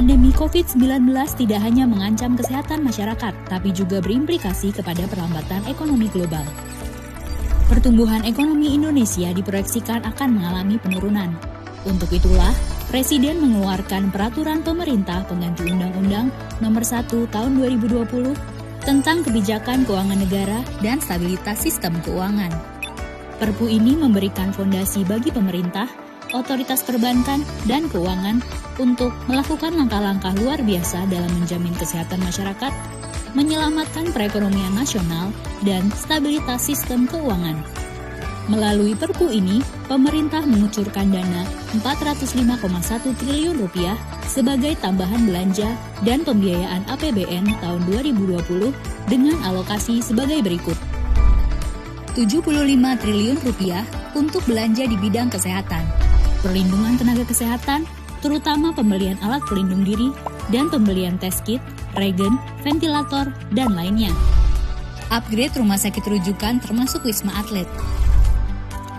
Pandemi COVID-19 tidak hanya mengancam kesehatan masyarakat, tapi juga berimplikasi kepada perlambatan ekonomi global. Pertumbuhan ekonomi Indonesia diproyeksikan akan mengalami penurunan. Untuk itulah, Presiden mengeluarkan peraturan pemerintah pengganti Undang-Undang Nomor 1 Tahun 2020 tentang kebijakan keuangan negara dan stabilitas sistem keuangan. Perpu ini memberikan fondasi bagi pemerintah, otoritas perbankan, dan keuangan untuk melakukan langkah-langkah luar biasa dalam menjamin kesehatan masyarakat, menyelamatkan perekonomian nasional, dan stabilitas sistem keuangan. Melalui Perpu ini, pemerintah mengucurkan dana Rp405,1 triliun sebagai tambahan belanja dan pembiayaan APBN tahun 2020 dengan alokasi sebagai berikut. Rp75 triliun untuk belanja di bidang kesehatan, perlindungan tenaga kesehatan, terutama pembelian alat pelindung diri dan pembelian tes kit, regen, ventilator, dan lainnya. Upgrade rumah sakit rujukan termasuk Wisma Atlet.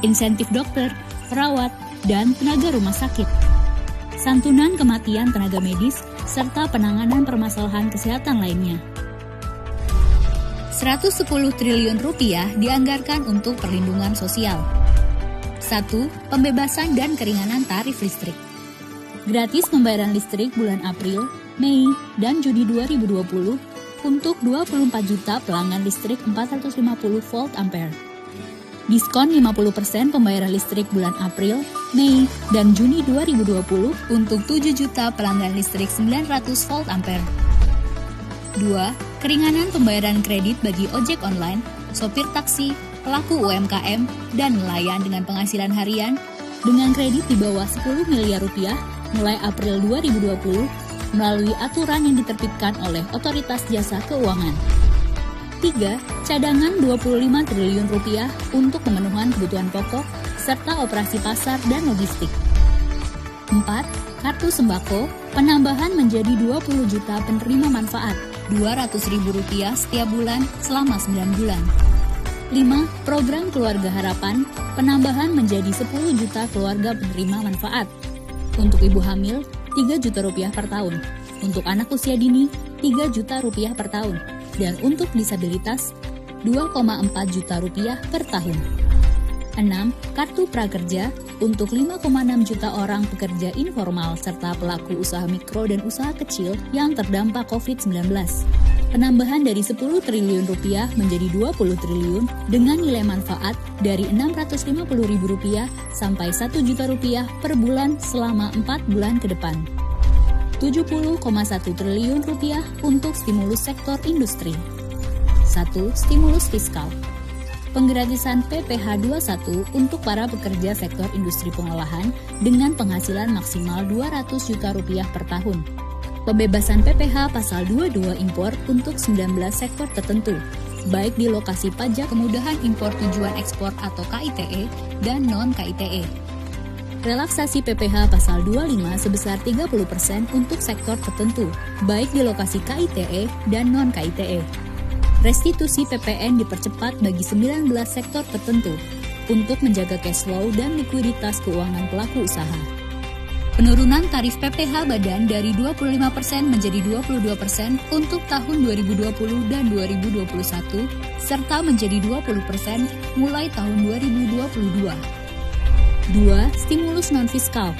Insentif dokter, perawat, dan tenaga rumah sakit. Santunan kematian tenaga medis, serta penanganan permasalahan kesehatan lainnya. Rp110 triliun dianggarkan untuk perlindungan sosial. 1. Pembebasan dan keringanan tarif listrik. Gratis pembayaran listrik bulan April, Mei, dan Juni 2020 untuk 24 juta pelanggan listrik 450 volt ampere. Diskon 50% pembayaran listrik bulan April, Mei, dan Juni 2020 untuk 7 juta pelanggan listrik 900 volt ampere. 2. Keringanan pembayaran kredit bagi ojek online, sopir taksi, pelaku UMKM, dan nelayan dengan penghasilan harian dengan kredit di bawah Rp10 miliar mulai April 2020 melalui aturan yang diterbitkan oleh Otoritas Jasa Keuangan. 3. Cadangan Rp25 triliun untuk pemenuhan kebutuhan pokok serta operasi pasar dan logistik. 4. Kartu sembako, penambahan menjadi 20 juta penerima manfaat, Rp200.000 setiap bulan selama 9 bulan. 5. Program Keluarga Harapan, penambahan menjadi 10 juta keluarga penerima manfaat. Untuk ibu hamil, Rp3 juta per tahun. Untuk anak usia dini, Rp3 juta per tahun. Dan untuk disabilitas, Rp2,4 juta per tahun. 6. Kartu Prakerja untuk 5,6 juta orang pekerja informal serta pelaku usaha mikro dan usaha kecil yang terdampak COVID-19. Penambahan dari Rp10 triliun menjadi Rp20 triliun dengan nilai manfaat dari Rp650.000 sampai Rp1 juta per bulan selama 4 bulan ke depan. Rp70,1 triliun untuk stimulus sektor industri. 1. Stimulus fiskal. Penggratisan PPh 21 untuk para pekerja sektor industri pengolahan dengan penghasilan maksimal Rp200 juta per tahun. Pembebasan PPh pasal 22 impor untuk 19 sektor tertentu, baik di lokasi pajak kemudahan impor tujuan ekspor atau KITE dan non-KITE. Relaksasi PPh pasal 25 sebesar 30% untuk sektor tertentu, baik di lokasi KITE dan non-KITE. Restitusi PPN dipercepat bagi 19 sektor tertentu untuk menjaga cash flow dan likuiditas keuangan pelaku usaha. Penurunan tarif PPh badan dari 25% menjadi 22% untuk tahun 2020 dan 2021, serta menjadi 20% mulai tahun 2022. 2. Stimulus non-fiskal.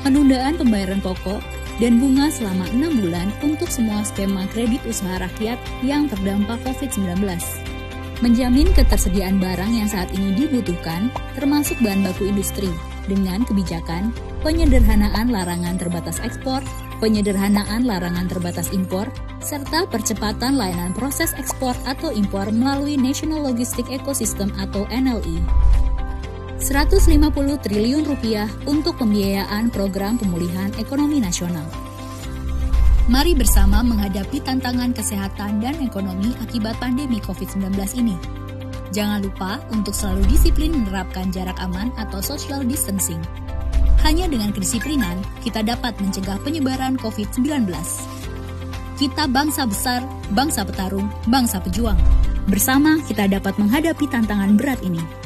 Penundaan pembayaran pokok dan bunga selama 6 bulan untuk semua skema kredit usaha rakyat yang terdampak COVID-19. Menjamin ketersediaan barang yang saat ini dibutuhkan, termasuk bahan baku industri, dengan kebijakan penyederhanaan larangan terbatas ekspor, penyederhanaan larangan terbatas impor, serta percepatan layanan proses ekspor atau impor melalui National Logistic Ecosystem atau NLE. Rp150 triliun untuk pembiayaan program pemulihan ekonomi nasional. Mari bersama menghadapi tantangan kesehatan dan ekonomi akibat pandemi COVID-19 ini. Jangan lupa untuk selalu disiplin menerapkan jarak aman atau social distancing. Hanya dengan kedisiplinan, kita dapat mencegah penyebaran COVID-19. Kita bangsa besar, bangsa petarung, bangsa pejuang. Bersama kita dapat menghadapi tantangan berat ini.